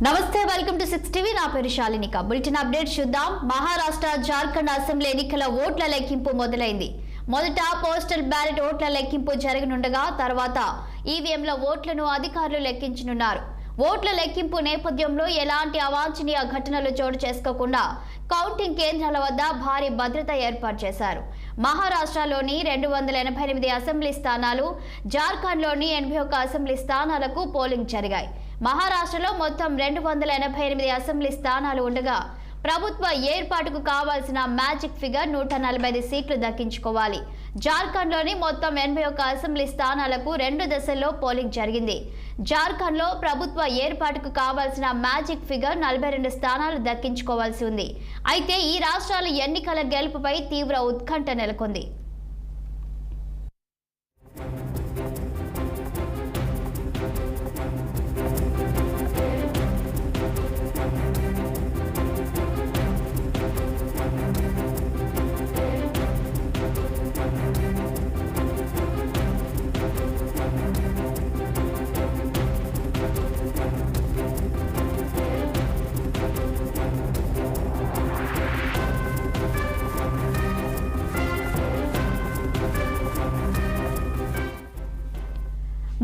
నమస్తే, welcome to 6 TV. నా పేరు శాలినిక. బులెటిన్ అప్డేట్ చూద్దాం. మహారాష్ట్ర జార్ఖండ్ అసెంబ్లీ ఎన్నికల ఓట్ల లెక్కింపు మొదలైంది. మొదట పోస్టల్ బ్యాలెట్ ఓట్ల లెక్కింపు జరగనుండగా తర్వాత ఈవీఎంల ఓట్లను అధికారులు లెక్కించనున్నారు. ఓట్ల లెక్కింపు నేపథ్యంలో ఎలాంటి అవాంఛనీయ ఘటనలు చోటు చేసుకోకుండా కౌంటింగ్ కేంద్రాల వద్ద భారీ భద్రత ఏర్పాటు చేశారు. మహారాష్ట్రలోని 288 అసెంబ్లీ స్థానాలు, జార్ఖండ్లోని 81 అసెంబ్లీ స్థానాలకు పోలింగ్ జరిగాయి. మహారాష్ట్రలో మొత్తం 288 అసెంబ్లీ స్థానాలు ఉండగా ప్రభుత్వ ఏర్పాటుకు కావాల్సిన మ్యాజిక్ ఫిగర్ 145 సీట్లు దక్కించుకోవాలి. జార్ఖండ్లోని మొత్తం 81 అసెంబ్లీ స్థానాలకు 2 దశల్లో పోలింగ్ జరిగింది. జార్ఖండ్లో ప్రభుత్వ ఏర్పాటుకు కావాల్సిన మ్యాజిక్ ఫిగర్ 42 స్థానాలు దక్కించుకోవాల్సి ఉంది. అయితే ఈ రాష్ట్రాల ఎన్నికల గెలుపుపై తీవ్ర ఉత్కంఠ నెలకొంది.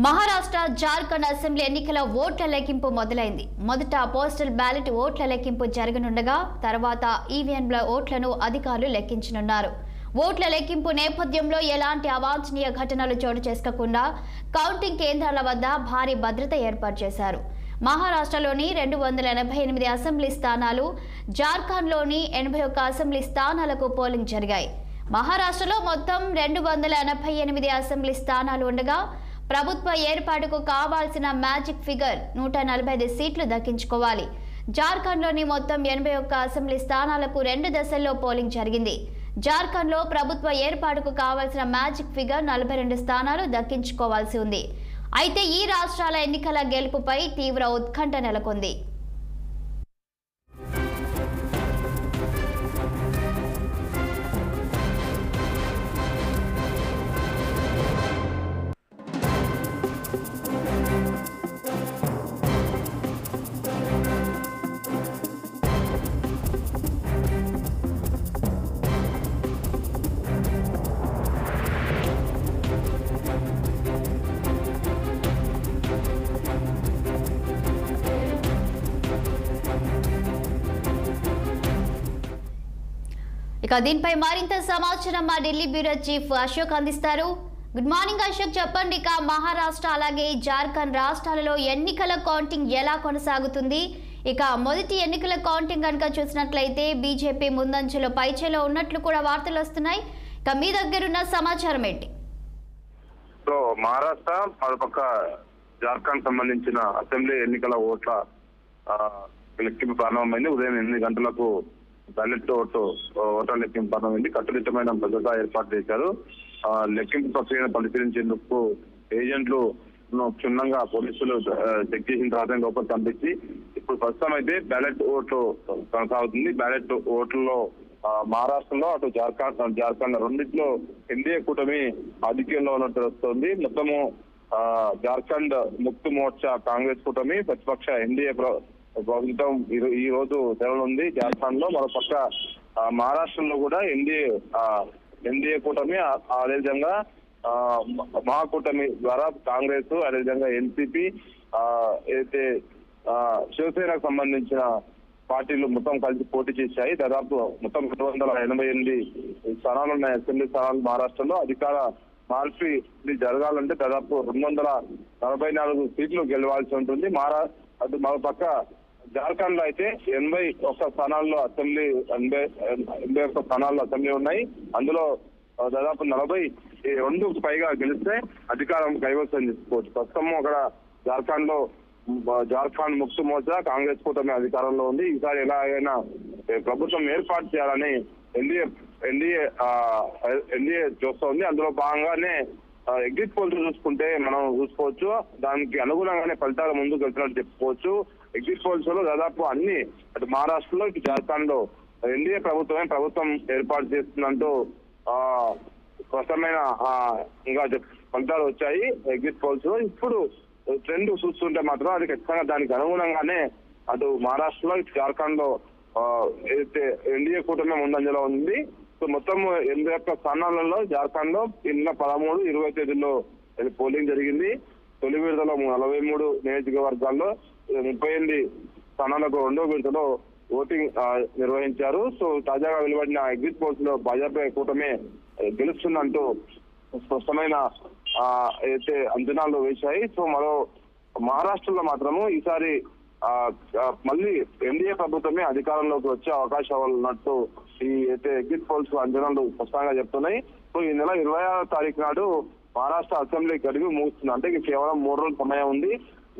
మహారాష్ట్ర జార్ఖండ్ అసెంబ్లీ ఎన్నికల ఓట్ల లెక్కింపు మొదలైంది. మొదట పోస్టల్ బ్యాలెట్ ఓట్ల లెక్కింపు జరగనుండగా తర్వాత ఈవీఎంల ఓట్లను అధికారులు లెక్కించనున్నారు. ఓట్ల లెక్కింపు నేపథ్యంలో ఎలాంటి అవాంఛనీయ ఘటనలు చోటు చేసుకోకుండా కౌంటింగ్ కేంద్రాల వద్ద భారీ భద్రత ఏర్పాటు చేశారు. మహారాష్ట్రలోని 288 అసెంబ్లీ స్థానాలు, జార్ఖండ్లోని 81 అసెంబ్లీ స్థానాలకు పోలింగ్ జరిగాయి. మహారాష్ట్రలో మొత్తం 288 అసెంబ్లీ స్థానాలు ఉండగా ప్రభుత్వ ఏర్పాటుకు కావాల్సిన మ్యాజిక్ ఫిగర్ 145 సీట్లు దక్కించుకోవాలి. జార్ఖండ్లోని మొత్తం 81 అసెంబ్లీ స్థానాలకు 2 దశల్లో పోలింగ్ జరిగింది. జార్ఖండ్లో ప్రభుత్వ ఏర్పాటుకు కావాల్సిన మ్యాజిక్ ఫిగర్ 42 స్థానాలు దక్కించుకోవాల్సి ఉంది. అయితే ఈ రాష్ట్రాల ఎన్నికల గెలుపుపై తీవ్ర ఉత్కంఠ నెలకొంది. ఇక దీనిపై మరింత సమాచారం మా ఢిల్లీ బ్యూరో చీఫ్ అశోక్ అందిస్తారు. గుడ్ మార్నింగ్ అశోక్, చెప్పండి. ఇక మహారాష్ట్ర అలాగే జార్ఖండ్ రాష్ట్రాలలో ఎన్నికల కౌంటింగ్ ఎలా కొనసాగుతుంది? ఇక మొదటి ఎన్నికల కౌంటింగ్ కనుక చూసినట్లయితే బీజేపీ ముందంచెలో పైచేలో ఉన్నట్లు కూడా వార్తలు వస్తున్నాయి. ఇక మీ దగ్గరున్న సమాచారం ఏంటి? సో మహారాష్ట్ర మరోపక్క జార్ఖండ్ సంబంధించిన అసెంబ్లీ ఎన్నికల ఓట్ల లెక్కింపు ప్రారంభమైంది. ఉదయం 8 గంటలకు బ్యాలెట్ ఓట్ల లెక్కింపు ప్రారంభమైంది. కట్టుదిట్టమైన భద్రత ఏర్పాటు చేశారు. లెక్కింపు ప్రక్రియను పరిశీలించేందుకు ఏజెంట్లు క్షుణ్ణంగా పోలీసులు చెక్ చేసిన తర్వాత లోపల పంపించి ఇప్పుడు ప్రస్తుతం అయితే బ్యాలెట్ ఓట్లు కొనసాగుతుంది. బ్యాలెట్ ఓట్లలో మహారాష్ట్రలో అటు జార్ఖండ్ రెండింటిలో ఎన్డీఏ కూటమి ఆధిక్యంలో ఉన్నట్టు వస్తుంది. మొత్తము జార్ఖండ్ ముక్తి మోర్చా కాంగ్రెస్ కూటమి, ప్రతిపక్ష ఎన్డీఏ ప్రభుత్వం ఈ రోజు తెరనుంది జార్ఖండ్ లో. మరోపక్క మహారాష్ట్రలో కూడా ఎన్డీఏ కూటమి, అదేవిధంగా మహాకూటమి ద్వారా కాంగ్రెస్, అదేవిధంగా ఎన్సీపీ, అయితే శివసేనకు సంబంధించిన పార్టీలు మొత్తం కలిసి పోటీ చేశాయి. దాదాపు మొత్తం 288 స్థానాలు ఉన్నాయి అసెంబ్లీ స్థానాలు మహారాష్ట్రలో. అధికార మార్పు జరగాలంటే దాదాపు 244 సీట్లు గెలవాల్సి ఉంటుంది. మరోపక్క జార్ఖండ్ లో అయితే 81 స్థానాల్లో అసెంబ్లీ 81 స్థానాల్లో అసెంబ్లీ ఉన్నాయి. అందులో దాదాపు 42కు పైగా గెలిస్తే అధికారం కైవసం చేసుకోవచ్చు. ప్రస్తుతం అక్కడ జార్ఖండ్ ముక్తి మోర్చా కాంగ్రెస్ కూటమి అధికారంలో ఉంది. ఈసారి ఎలా అయినా ప్రభుత్వం ఏర్పాటు చేయాలని ఎన్డీఏ చూస్తోంది. అందులో భాగంగానే ఎగ్జిట్ పోల్స్ మనం చూసుకోవచ్చు. దానికి అనుగుణంగానే ఫలితాలు ముందుకు వెళ్తున్నట్టు చెప్పుకోవచ్చు. ఎగ్జిట్ పోల్స్ లో దాదాపు అన్ని అటు మహారాష్ట్రలో ఇటు జార్ఖండ్ లో ఎన్డీఏ ప్రభుత్వం ఏర్పాటు చేస్తుందంటూ స్పష్టమైన ఇంకా ఫలితాలు వచ్చాయి ఎగ్జిట్ పోల్స్. ఇప్పుడు ట్రెండ్ చూస్తుంటే మాత్రం అది ఖచ్చితంగా దానికి అనుగుణంగానే అటు మహారాష్ట్రలో ఇటు జార్ఖండ్ లో ఏదైతే ఎన్డీఏ కూటమి ముందంజలో ఉంది. సో మొత్తం 81 స్థానాలలో జార్ఖండ్ లో ఈ నెల 13, 20 తేదీల్లో పోలింగ్ జరిగింది. తొలి విడతలో 43 నియోజకవర్గాల్లో 38 స్థానాలకు రెండో విడతలో ఓటింగ్ నిర్వహించారు. సో తాజాగా వెలువడిన ఎగ్జిట్ పోల్స్ లో భాజపా కూటమి గెలుస్తుందంటూ స్పష్టమైన అయితే అంచనాలు వేశాయి. సో మరో మహారాష్ట్రలో మాత్రము ఈసారి మళ్ళీ ఎన్డీఏ ప్రభుత్వమే అధికారంలోకి వచ్చే అవకాశాలు ఉన్నట్టు ఈ అయితే ఎగ్జిట్ పోల్స్ అంచనాలు స్పష్టంగా చెప్తున్నాయి. సో ఈ నెల 26వ తారీఖు నాడు మహారాష్ట్ర అసెంబ్లీ గడువు ముగుస్తుంది. అంటే కేవలం 3 రోజుల సమయం ఉంది.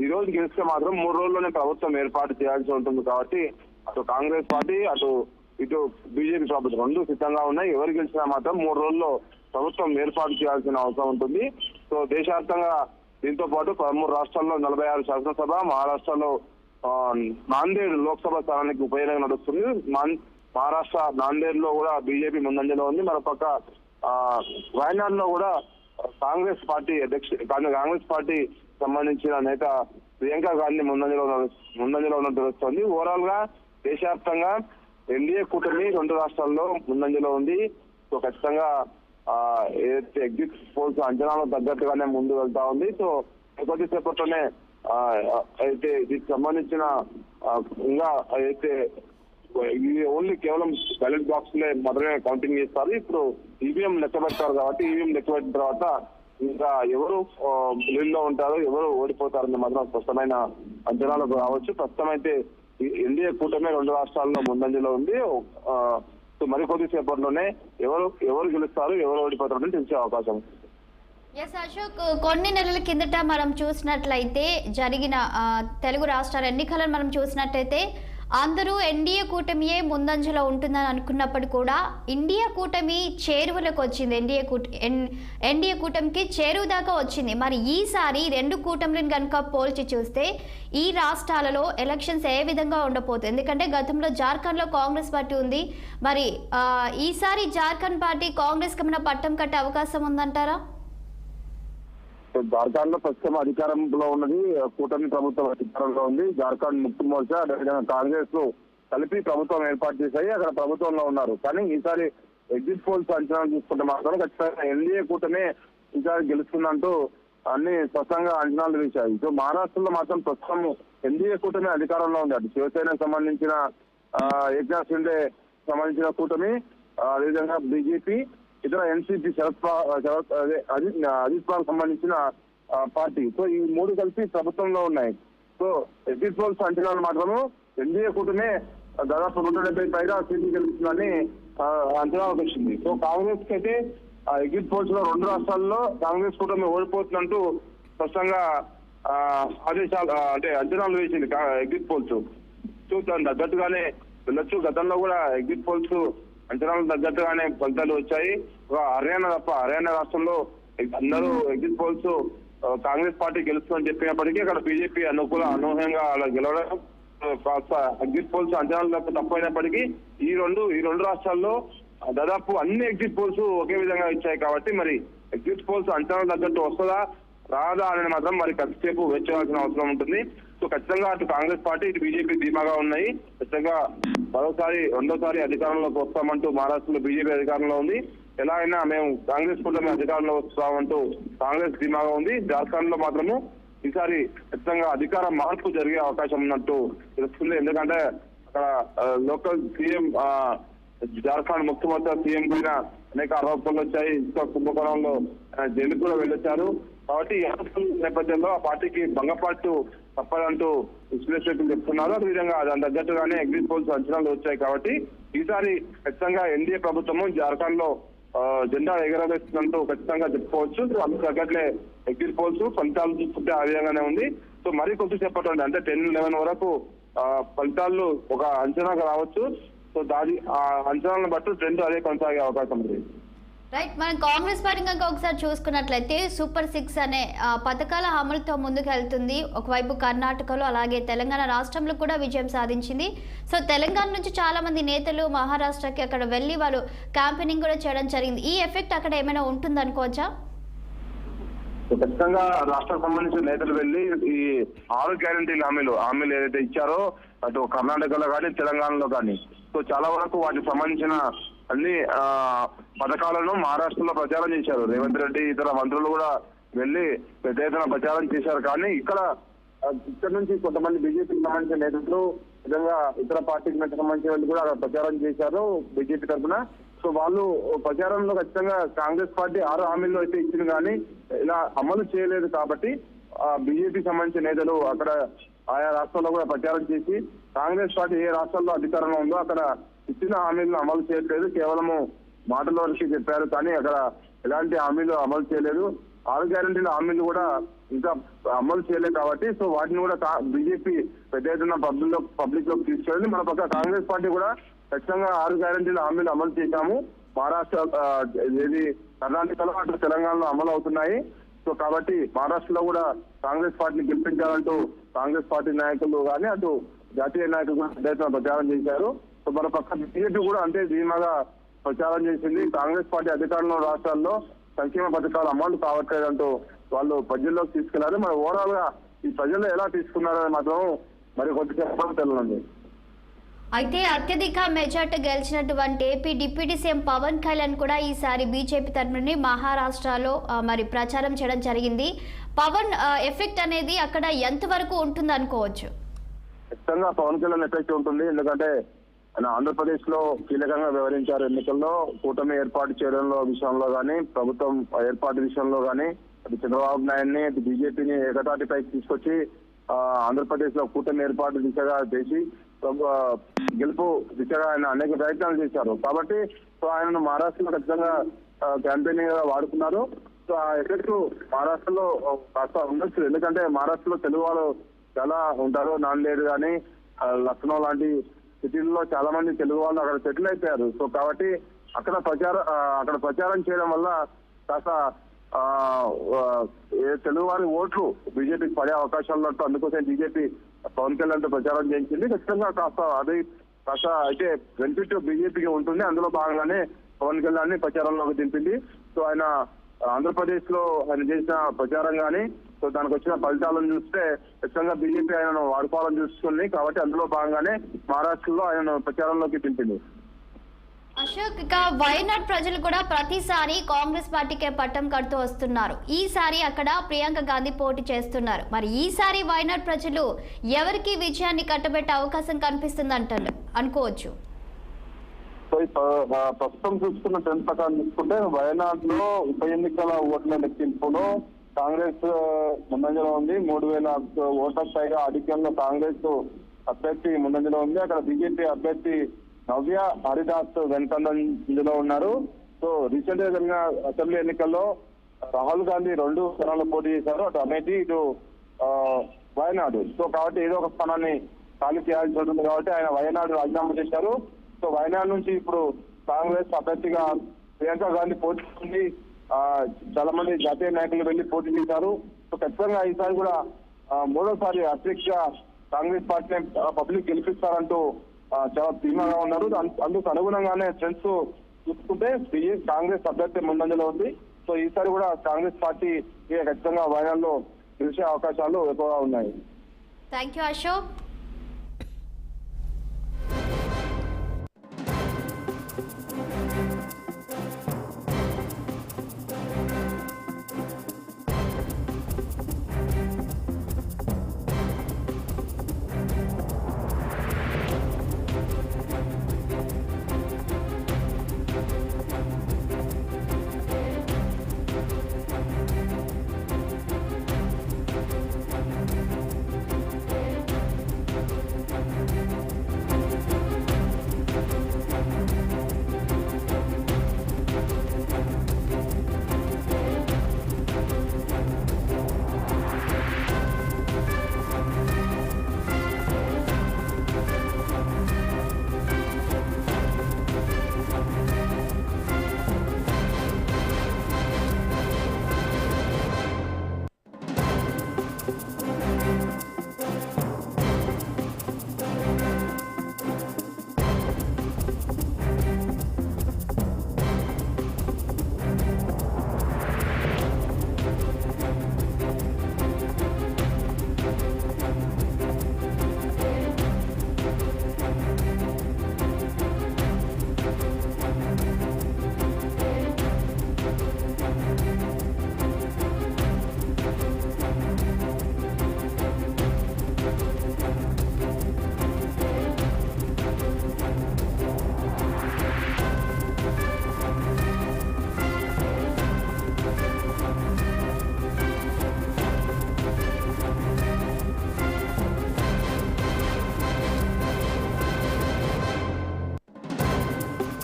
ఈ రోజు గెలిస్తే మాత్రం 3 రోజుల్లోనే ప్రభుత్వం ఏర్పాటు చేయాల్సి ఉంటుంది. కాబట్టి అటు కాంగ్రెస్ పార్టీ ఇటు బీజేపీ ప్రభుత్వం రెండు సిద్ధంగా ఉన్నాయి. ఎవరు గెలిచినా మాత్రం 3 రోజుల్లో ప్రభుత్వం ఏర్పాటు చేయాల్సిన అవసరం ఉంటుంది. సో దేశవ్యాప్తంగా దీంతో పాటు 13 రాష్ట్రాల్లో 46 శాసనసభ, మహారాష్ట్రలో నాందేడ్ లోక్సభ స్థానానికి ఉప ఎన్నిక నడుస్తుంది. మహారాష్ట్ర నాందేడ్ లో కూడా బీజేపీ ముందంజలో ఉంది. మరోపక్క వయనాడ్ లో కూడా కాంగ్రెస్ పార్టీ సంబంధించిన నేత ప్రియాంక గాంధీ ముందంజలో ఉన్నట్టు తెలుస్తోంది. ఓవరాల్ గా దేశవ్యాప్తంగా ఎన్డీఏ కూటమి 2 రాష్ట్రాల్లో ముందంజలో ఉంది. సో ఖచ్చితంగా ఏదైతే ఎగ్జిట్ పోల్స్ అంచనాలకు తగ్గట్టుగానే ముందు వెళ్తా ఉంది. సో కొద్దిసేపట్లోనే అయితే దీనికి సంబంధించిన ఇంకా అయితే ఓన్లీ కేవలం బ్యాలెట్ బాక్స్ లే మాత్రమే కౌంటింగ్ చేస్తారు. ఇప్పుడు ఈవీఎం లెక్క పెడతారు కాబట్టి ఈవీఎం లెక్క పెట్టిన తర్వాత ఇంకా ఎవరు లీడ్లో ఉంటారో ఎవరు ఓడిపోతారని మాత్రం స్పష్టమైన అంచనాలకు రావచ్చు. ప్రస్తుతం అయితే ఎన్డీఏ కూటమి 2 రాష్ట్రాల్లో ముందంజలో ఉంది. సో మరికొద్ది సేపట్లోనే ఎవరు గెలుస్తారు ఎవరు ఓడిపోతారని తెలిసే అవకాశం ఉంది. ఎస్ అశోక్, కొన్ని నెలల కిందట మనం చూసినట్లయితే జరిగిన తెలుగు రాష్ట్రాల ఎన్నికలను మనం చూసినట్లయితే అందరూ ఎన్డీఏ కూటమియే ముందంజలో ఉంటుందని అనుకున్నప్పుడు కూడా ఇండియా కూటమి చేరువలకు వచ్చింది. ఎన్డీఏ కూటమికి చేరువు దాకా వచ్చింది. మరి ఈసారి 2 కూటమిలను కనుక పోల్చి చూస్తే ఈ రాష్ట్రాలలో ఎలక్షన్స్ ఏ విధంగా ఉండబోతుంది? ఎందుకంటే గతంలో జార్ఖండ్లో కాంగ్రెస్ పార్టీ ఉంది. మరి ఈసారి జార్ఖండ్ పార్టీ కాంగ్రెస్ కన్నా పట్టం కట్టే అవకాశం ఉందంటారా? జార్ఖండ్ లో ప్రస్తుతం అధికారంలో ఉన్నది కూటమి ప్రభుత్వం అధికారంలో ఉంది. జార్ఖండ్ ముక్తి మోర్చా అదేవిధంగా కాంగ్రెస్ కలిపి ప్రభుత్వం ఏర్పాటు చేశాయి. అక్కడ ప్రభుత్వంలో ఉన్నారు. కానీ ఈసారి ఎగ్జిట్ పోల్స్ అంచనాలు చూసుకుంటే మాత్రం ఖచ్చితంగా ఎన్డీఏ కూటమి ఈసారి గెలుస్తుందంటూ అన్ని స్పష్టంగా అంచనాలు వేశాయి. సో మహారాష్ట్రలో మాత్రం ప్రస్తుతం ఎన్డీఏ కూటమి అధికారంలో ఉంది. అటు శివసేనకు సంబంధించిన ఏక్నాథ్ షిండే సంబంధించిన కూటమి, అదేవిధంగా బీజేపీ, ఇతర ఎన్సీపీ అజిత్ పవార్ సంబంధించిన పార్టీ. సో ఈ 3 కలిసి ప్రభుత్వంలో ఉన్నాయి. సో ఎగ్జిట్ పోల్స్ అంచనాలు మాత్రము ఎన్డీఏ కూటమి దాదాపు 170 పైగా సీట్లు గెలుస్తుందని అంచనాలకు వచ్చింది. సో కాంగ్రెస్ కి అయితే ఎగ్జిట్ పోల్స్ లో 2 రాష్ట్రాల్లో కాంగ్రెస్ కూటమి ఓడిపోతుందంటూ స్పష్టంగా ఆదేశాలు అంటే అంచనాలు వేసింది ఎగ్జిట్ పోల్స్. సో దాని తగ్గట్టుగానే వెళ్ళొచ్చు. గతంలో కూడా ఎగ్జిట్ పోల్స్ అంచనాలకు తగ్గట్టుగానే ఫలితాలు వచ్చాయి. హర్యానా తప్ప హర్యానా రాష్ట్రంలో అందరూ ఎగ్జిట్ పోల్స్ కాంగ్రెస్ పార్టీ గెలుస్తుందని చెప్పినప్పటికీ అక్కడ బీజేపీ అనూహ్యంగా అలా గెలవడం ఎగ్జిట్ పోల్స్ అంచనాలు తప్పైనప్పటికీ ఈ రెండు రాష్ట్రాల్లో దాదాపు అన్ని ఎగ్జిట్ పోల్స్ ఒకే విధంగా ఇచ్చాయి. కాబట్టి మరి ఎగ్జిట్ పోల్స్ అంచనాలు తగ్గట్టు వస్తుందా రాదా అనేది మాత్రం మరి ఖచ్చితంగా వేచాల్సిన అవసరం ఉంటుంది. సో ఖచ్చితంగా అటు కాంగ్రెస్ పార్టీ ఇటు బీజేపీ ధీమాగా ఉన్నాయి. ఖచ్చితంగా రెండోసారి అధికారంలోకి వస్తామంటూ మహారాష్ట్రలో బీజేపీ అధికారంలో ఉంది. ఎలా అయినా మేము కాంగ్రెస్ కూటమి అధికారంలో వస్తామంటూ కాంగ్రెస్ ధీమాగా ఉంది. జార్ఖండ్ లో మాత్రము ఈసారి ఖచ్చితంగా అధికార మార్పు జరిగే అవకాశం ఉన్నట్టు తెలుస్తుంది. ఎందుకంటే అక్కడ లోకల్ సీఎం జార్ఖండ్ ముక్తి మోర్చా సీఎం పైన అనేక ఆరోపణలు వచ్చాయి. ఇసుక కుంభకోణంలో జైలుకు కూడా వెళ్ళొచ్చారు. కాబట్టి ఈ నేపథ్యంలో ఆ పార్టీకి భంగపాటు తప్పదంటూ విశ్లేషకులు చెప్తున్నారు. అదేవిధంగా దాని తగ్గట్టుగానే ఎగ్జిట్ పోల్స్ అంచనాలు వచ్చాయి. కాబట్టి ఈసారి ఖచ్చితంగా ఎన్డీఏ ప్రభుత్వము జార్ఖండ్ లో జెండా ఎగరవేస్తుందంటూ ఖచ్చితంగా చెప్పుకోవచ్చు. అందుకు తగ్గట్లే ఎగ్జిట్ పోల్స్ ఫలితాలు చూసుకుంటే ఆ విధంగానే ఉంది. సో మరి కొద్దిసేపటి అంటే 10-11 వరకు ఫలితాలు ఒక అంచనాగా రావచ్చు. సో దాని ఆ అంచనాలను బట్టి ట్రెండ్ అదే కొనసాగే అవకాశం ఉంది. రైట్, మనం కాంగ్రెస్ పార్టీ కనుక ఒకసారి చూసుకున్నట్లయితే సూపర్ 6 అనే పథకాల అమలుతో ముందుకు వెళ్తుంది. ఒకవైపు కర్ణాటకలో అలాగే తెలంగాణ రాష్ట్రంలో కూడా విజయం సాధించింది. సో తెలంగాణ నుంచి చాలా మంది నేతలు మహారాష్ట్రకి అక్కడ వెళ్ళి వాళ్ళు క్యాంపెయినింగ్ కూడా చేయడం జరిగింది. ఈ ఎఫెక్ట్ అక్కడ ఏమైనా ఉంటుంది అనుకోవచ్చా? సో ఖచ్చితంగా రాష్ట్రానికి సంబంధించిన నేతలు వెళ్ళి ఈ 6 గ్యారంటీల హామీలు ఏదైతే ఇచ్చారో అటు కర్ణాటకలో కానీ తెలంగాణలో కానీ సో చాలా వరకు వాటికి సంబంధించిన అన్ని పథకాలను మహారాష్ట్రలో ప్రచారం చేశారు. రేవంత్ రెడ్డి ఇతర మంత్రులు కూడా వెళ్ళి పెద్ద ఎత్తున ప్రచారం చేశారు. కానీ ఇక్కడ నుంచి కొంతమంది బీజేపీకి సంబంధించిన నేతలు విధంగా ఇతర పార్టీకి సంబంధించిన వాళ్ళు కూడా అక్కడ ప్రచారం చేశారు బీజేపీ తరఫున. సో వాళ్ళు ప్రచారంలో ఖచ్చితంగా కాంగ్రెస్ పార్టీ 6 హామీల్లో అయితే ఇచ్చింది కానీ ఇలా అమలు చేయలేదు కాబట్టి బీజేపీకి సంబంధించిన నేతలు అక్కడ ఆయా రాష్ట్రాల్లో కూడా ప్రచారం చేసి కాంగ్రెస్ పార్టీ ఏ రాష్ట్రాల్లో అధికారంలో ఉందో అక్కడ ఇచ్చిన హామీలను అమలు చేయట్లేదు, కేవలము మాటల వరకు చెప్పారు కానీ అక్కడ ఎలాంటి హామీలు అమలు చేయలేదు. 6 గ్యారంటీల హామీలు కూడా ఇంకా అమలు చేయలేదు కాబట్టి సో వాటిని కూడా బీజేపీ పెద్ద ఎత్తున పబ్లిక్ లోకి తీసుకెళ్ళింది. మన పక్క కాంగ్రెస్ పార్టీ కూడా ఖచ్చితంగా 6 గ్యారంటీల హామీలు అమలు చేశాము, మహారాష్ట్ర ఏది కర్ణాటకలో అటు తెలంగాణలో అమలు అవుతున్నాయి. సో కాబట్టి మహారాష్ట్రలో కూడా కాంగ్రెస్ పార్టీని గెలిపించాలంటూ కాంగ్రెస్ పార్టీ నాయకులు కానీ అటు జాతీయ నాయకులు కూడా పెద్ద ఎత్తున ప్రచారం చేశారు. సో మన పక్క బీజేపీ కూడా అంతే ధీమాగా ప్రచారం చేసింది. కాంగ్రెస్ పార్టీ అధికారంలో రాష్ట్రాల్లో సంక్షేమ పథకాలు అమలు కావట్లేదంటూ వాళ్ళు ప్రజల్లోకి తీసుకెళ్లారు. మరి ఓవరాల్ గా ఈ ప్రజలు ఎలా తీసుకున్నారని మాత్రం మరి కొంత చెప్పడం తెలియదు. అయితే అత్యధిక మెజార్టీ గెలిచినటువంటి AP deputy CM Pawan Kalyan కూడా ఈసారి బీజేపీ తరఫున మహారాష్ట్రలో మరి ప్రచారం చేయడం జరిగింది. పవన్ ఎఫెక్ట్ అనేది అక్కడ ఎంతవరకు ఉంటుంది అనుకోవచ్చు? ఖచ్చితంగా పవన్ కళ్యాణ్ ఎఫెక్ట్ ఉంటుంది. ఎందుకంటే ఆయన ఆంధ్రప్రదేశ్ లో కీలకంగా వ్యవహరించారు. ఎన్నికల్లో కూటమి ఏర్పాటు చేయడంలో విషయంలో కానీ ప్రభుత్వం ఏర్పాటు విషయంలో కానీ అటు చంద్రబాబు నాయుడిని అటు బీజేపీని ఏకతాటిపైకి తీసుకొచ్చి ఆంధ్రప్రదేశ్ లో కూటమి ఏర్పాటు దిశగా చేసి గెలుపు దిశగా ఆయన అనేక ప్రయత్నాలు చేశారు. కాబట్టి సో ఆయనను మహారాష్ట్రలో ఖచ్చితంగా క్యాంపెయినింగ్ గా వాడుకున్నారు. సో ఆ ఎఫెక్ట్ మహారాష్ట్రలో కాస్త ఉండొచ్చు. ఎందుకంటే మహారాష్ట్రలో తెలుగు వాళ్ళు చాలా ఉంటారు. నాందేడ్ కానీ లక్నో లాంటి సిటీల్లో చాలా మంది తెలుగు వాళ్ళు అక్కడ సెటిల్ అయిపోయారు. సో కాబట్టి అక్కడ ప్రచారం చేయడం వల్ల కాస్త తెలుగు వారి ఓట్లు బీజేపీకి పడే అవకాశాలు ఉన్నట్టు అందుకోసం బీజేపీ పవన్ కళ్యాణ్ తో ప్రచారం చేయించింది. ఖచ్చితంగా కాస్త అయితే బెనిఫిట్ బీజేపీకి ఉంటుంది. అందులో భాగంగానే పవన్ కళ్యాణ్ ని ప్రచారంలోకి దింపింది. సో ఆయన ఆంధ్రప్రదేశ్ లో ఆయన చేసిన ప్రచారం కానీ సో దానికి వచ్చిన ఫలితాలను చూస్తే ఖచ్చితంగా బీజేపీ ఆయనను వాడుకోవాలని చూస్తుంది. కాబట్టి అందులో భాగంగానే మహారాష్ట్రలో ఆయనను ప్రచారంలోకి దింపింది. అశోక్, ఇక వయనాడ్ ప్రజలు కూడా ప్రతిసారి కాంగ్రెస్ పార్టీకే పట్టం కడుతూ వస్తున్నారు. ఈసారి అక్కడ ప్రియాంక గాంధీ పోటీ చేస్తున్నారు. మరి ఈసారి వయనాడ్ ప్రజలు ఎవరికి విజయాన్ని కట్టబెట్టే అవకాశం కనిపిస్తుంది అనుకోవచ్చు? ప్రస్తుతం చూసుకున్న ట్రెండ్ ప్రకారం చూసుకుంటే వయనాడ్ లో ఉప ఎన్నికల ఓట్ల లెక్కింపులో కాంగ్రెస్ ముందంజలో ఉంది. 3,000 ఓట్లకు పైగా ఆధిక్యంలో కాంగ్రెస్ అభ్యర్థి ముందంజలో ఉంది. అక్కడ బీజేపీ అభ్యర్థి నవ్య హరిదాస్ వెనుకంజలో ఉన్నారు. సో రీసెంట్ గా జరిగిన అసెంబ్లీ ఎన్నికల్లో రాహుల్ గాంధీ 2 స్థానాల్లో పోటీ చేశారు, అటు అమేఠీ ఇటు వయనాడు. సో కాబట్టి ఏదో ఒక స్థానాన్ని ఖాళీ చేయాల్సి ఉంటుంది కాబట్టి ఆయన వయనాడు రాజీనామా చేశారు. సో వయనాడు నుంచి ఇప్పుడు కాంగ్రెస్ అభ్యర్థిగా ప్రియాంక గాంధీ పోటీ చేసింది. చాలా మంది జాతీయ నాయకులు వెళ్లి పోటీ చేశారు. సో ఖచ్చితంగా ఈసారి కూడా 3వ అధ్యక్ష కాంగ్రెస్ పార్టీని పబ్లిక్ గెలిపిస్తారంటూ చాలా ధీమాగా ఉన్నారు. అందుకు అనుగుణంగానే ట్రెండ్స్ చూసుకుంటే కాంగ్రెస్ అభ్యర్థి ముందంజలో ఉంది. సో ఈసారి కూడా కాంగ్రెస్ పార్టీ ఖచ్చితంగా వయనాడులో గెలిచే అవకాశాలు ఎక్కువగా ఉన్నాయి. Thank you Ashok.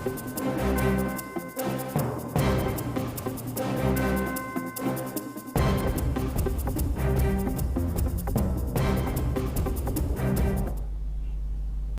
Thank you